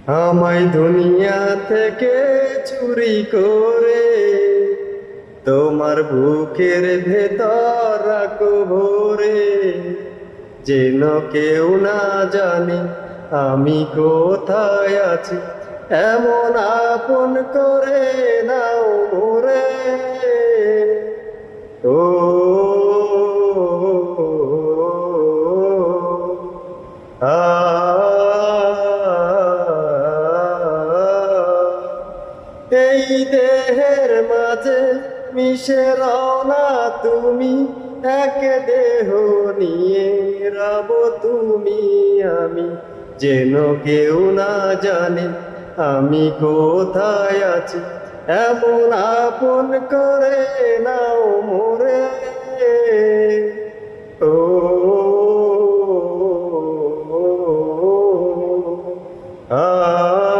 আমায় দুনিয়া থেকে চুরি করে তোমার বুকের ভেতর রাখো ভরে, যেন কেউ না জানে আমি কোথায় আছি, এমন আপন করে নাও মোরে। ও আ এই দেহের মাঝে মিশে রও না তুমি, এক দেহ নিয়ে রব তুমি আমি, যেন কেউ না জানে আমি কোথায় আছি, এমন আপন করে নাও মোরে। ও আ